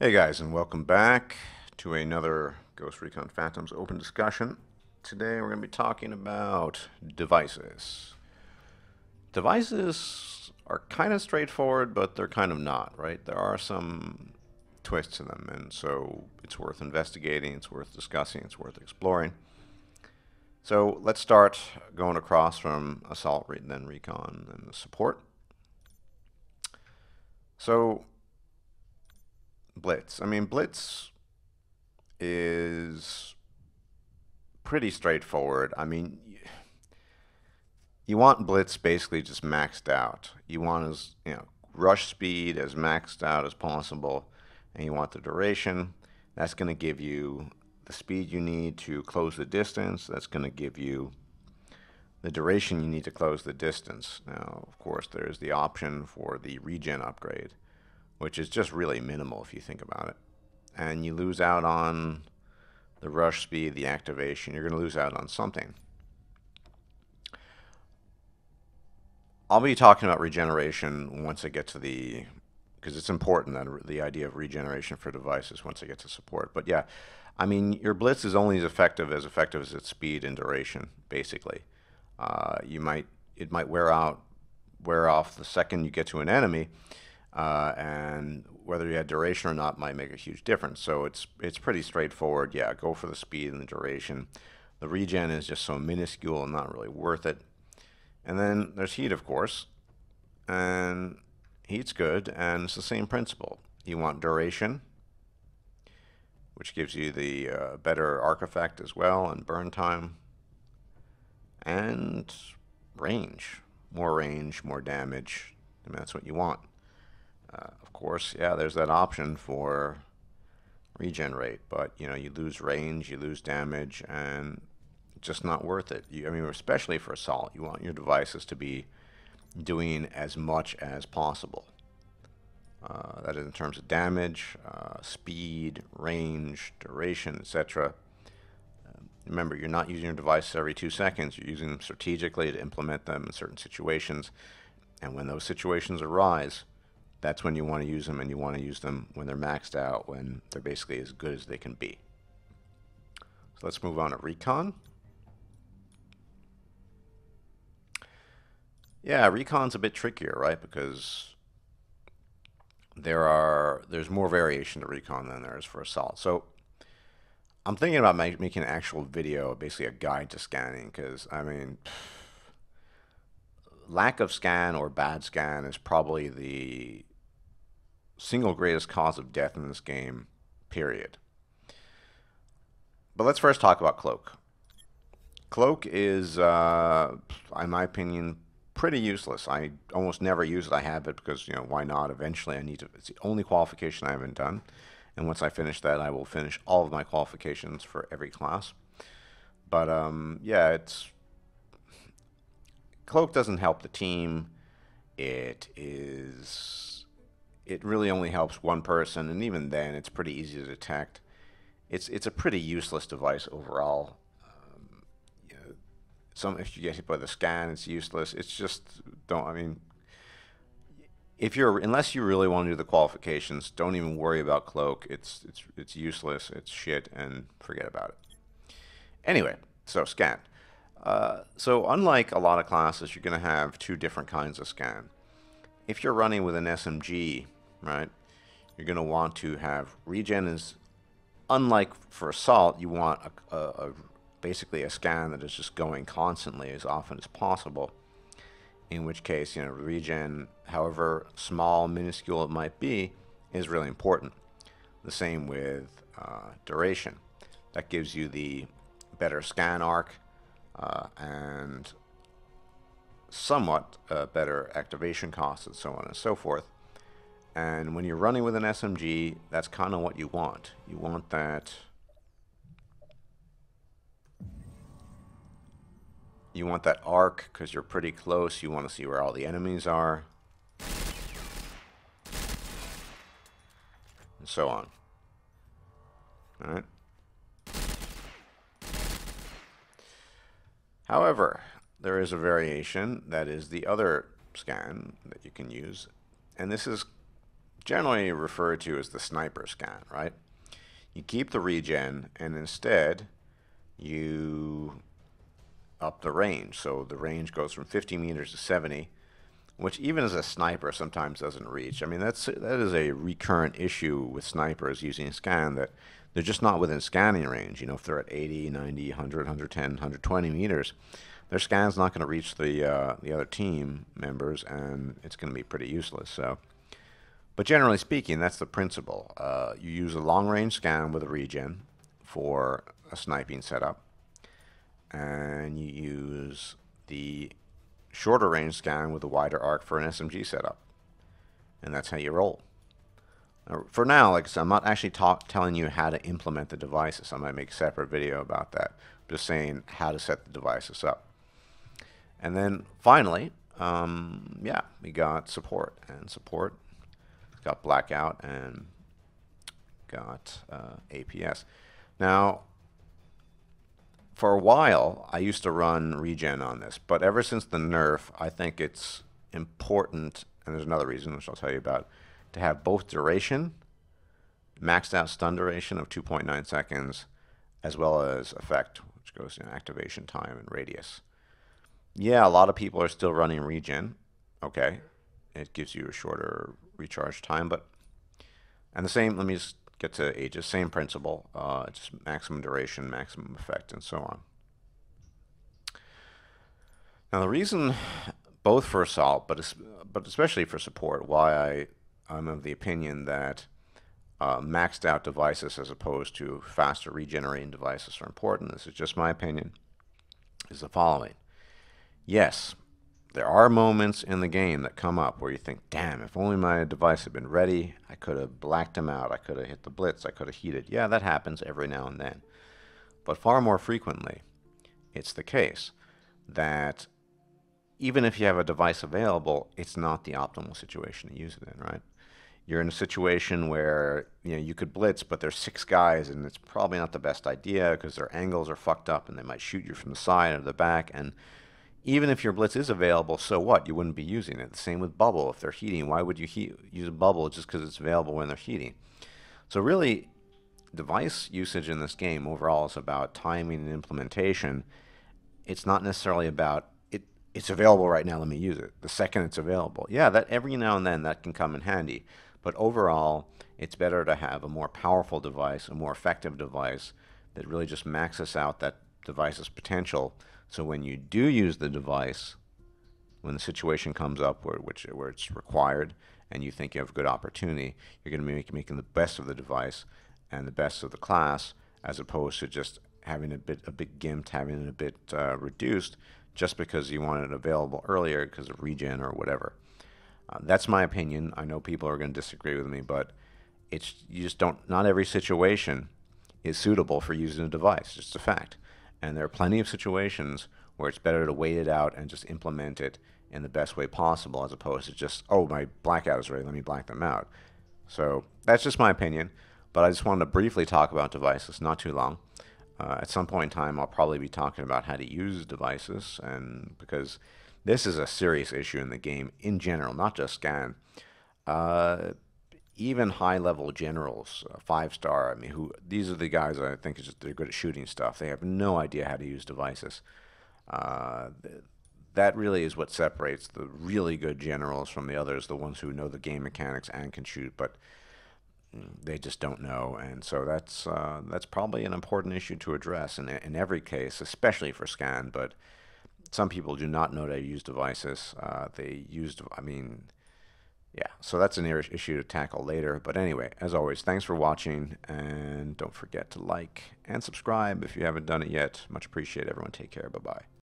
Hey guys, and welcome back to another Ghost Recon Phantoms open discussion. Today we're going to be talking about devices. Devices are kind of straightforward, but they're kind of not, right? There are some twists in them, and so it's worth investigating, it's worth discussing, it's worth exploring. So let's start going across from Assault, then Recon, and the support. So Blitz. Blitz is pretty straightforward. You want Blitz basically just maxed out. You want rush speed as maxed out as possible, and you want the duration. That's going to give you the speed you need to close the distance. That's going to give you the duration you need to close the distance. Now, of course, there's the option for the regen upgrade, which is just really minimal if you think about it. And you lose out on the rush speed, the activation. You're going to lose out on something. I'll be talking about regeneration once I get to because it's important, that the idea of regeneration for devices once I get to support. But yeah, your blitz is only as effective as its speed and duration, basically. It might wear off the second you get to an enemy, and whether you had duration or not might make a huge difference. So it's pretty straightforward. Yeah, go for the speed and the duration. The regen is just so minuscule and not really worth it. And then there's heat, of course, and heat's good, and it's the same principle. You want duration, which gives you the better arc effect as well, and burn time, and range, more damage. That's what you want. Of course, yeah, there's that option for regen rate, but you lose range, you lose damage, and just not worth it. Especially for assault, you want your devices to be doing as much as possible. That is in terms of damage, speed, range, duration, etc. Remember, you're not using your devices every 2 seconds. You're using them strategically to implement them in certain situations. And when those situations arise, that's when you want to use them, and you want to use them when they're maxed out, when they're basically as good as they can be. So let's move on to Recon. Yeah, Recon's a bit trickier, right? Because there's more variation to Recon than there is for Assault. So I'm thinking about making an actual video, basically a guide to scanning, because lack of scan or bad scan is probably the single greatest cause of death in this game, period. But let's first talk about Cloak. Cloak is, in my opinion, pretty useless. I almost never use it. I have it because, why not? Eventually I need to. It's the only qualification I haven't done. And once I finish that, I will finish all of my qualifications for every class. But, yeah, Cloak doesn't help the team. It really only helps one person, and even then, it's pretty easy to detect. It's a pretty useless device overall. If you get hit by the scan, it's useless. It's just unless you really want to do the qualifications, don't even worry about Cloak. It's useless. It's shit, and forget about it. Anyway, so scan. So unlike a lot of classes, you're going to have two different kinds of scan. If you're running with an SMG, right, you're going to want to have regen. Is unlike for assault, you want basically a scan that is just going constantly as often as possible. In which case, regen, however small, minuscule it might be, is really important. The same with duration. That gives you the better scan arc and somewhat better activation costs, and so on and so forth. And when you're running with an SMG, that's kind of what you want. You want that. You want that arc because you're pretty close. You want to see where all the enemies are, and so on. All right. However, there is a variation that is the other scan that you can use, and this is generally referred to as the sniper scan, right? You keep the regen, and instead you up the range. So the range goes from 50 meters to 70, which even as a sniper sometimes doesn't reach. I mean, that is a recurrent issue with snipers using scan, that they're just not within scanning range. You know, if they're at 80, 90, 100, 110, 120 meters, their scan's not going to reach the other team members, and it's going to be pretty useless. So, but generally speaking, that's the principle. You use a long-range scan with a regen for a sniping setup, and you use the shorter range scan with a wider arc for an SMG setup. And that's how you roll. Now, for now, like I said, I'm not actually telling you how to implement the devices. I might make a separate video about that. I'm just saying how to set the devices up. And then finally, yeah, we got support. And support got blackout and got APS. Now, for a while, I used to run regen on this, but ever since the nerf, I think it's important, and there's another reason, which I'll tell you about, to have both duration, maxed out stun duration of 2.9 seconds, as well as effect, which goes in activation time and radius. Yeah, a lot of people are still running regen. Okay, it gives you a shorter recharge time, but, and the same, let me just get to ages, same principle, just maximum duration, maximum effect, and so on. Now the reason, both for assault, but especially for support, why I'm of the opinion that maxed out devices as opposed to faster regenerating devices are important, this is just my opinion, is the following. Yes, there are moments in the game that come up where you think, damn, if only my device had been ready, I could have blacked him out, I could have hit the blitz, I could have heated. Yeah, that happens every now and then. But far more frequently, it's the case that even if you have a device available, it's not the optimal situation to use it in, right? You're in a situation where, you know, you could blitz, but there's 6 guys, and it's probably not the best idea because their angles are fucked up and they might shoot you from the side or the back, and even if your blitz is available, so what? You wouldn't be using it. The same with bubble. If they're heating, why would you use a bubble just because it's available when they're heating? So really, device usage in this game overall is about timing and implementation. It's not necessarily about it's available right now, let me use it. The second it's available. Yeah, that every now and then that can come in handy. But overall, it's better to have a more powerful device, a more effective device that really just maxes out that device's potential. So when you do use the device, when the situation comes up where it's required and you think you have a good opportunity, you're going to be making the best of the device and the best of the class, as opposed to just having a bit gimped, having it a bit reduced, just because you want it available earlier because of regen or whatever. That's my opinion. I know people are going to disagree with me, but you just don't. Not every situation is suitable for using a device. It's just a fact. And there are plenty of situations where it's better to wait it out and just implement it in the best way possible, as opposed to just, oh, my blackout is ready, let me black them out. So that's just my opinion, but I just wanted to briefly talk about devices, not too long. At some point in time, I'll probably be talking about how to use devices, and because this is a serious issue in the game in general, not just Scan. Even high-level generals, 5-star, I mean, these are the guys I think they're good at shooting stuff. They have no idea how to use devices. That really is what separates the really good generals from the others, the ones who know the game mechanics and can shoot, but they just don't know. And so that's probably an important issue to address in every case, especially for Scan. But some people do not know how to use devices. Yeah, so that's an issue to tackle later. But anyway, as always, thanks for watching, and don't forget to like and subscribe if you haven't done it yet. Much appreciated, everyone. Take care. Bye-bye.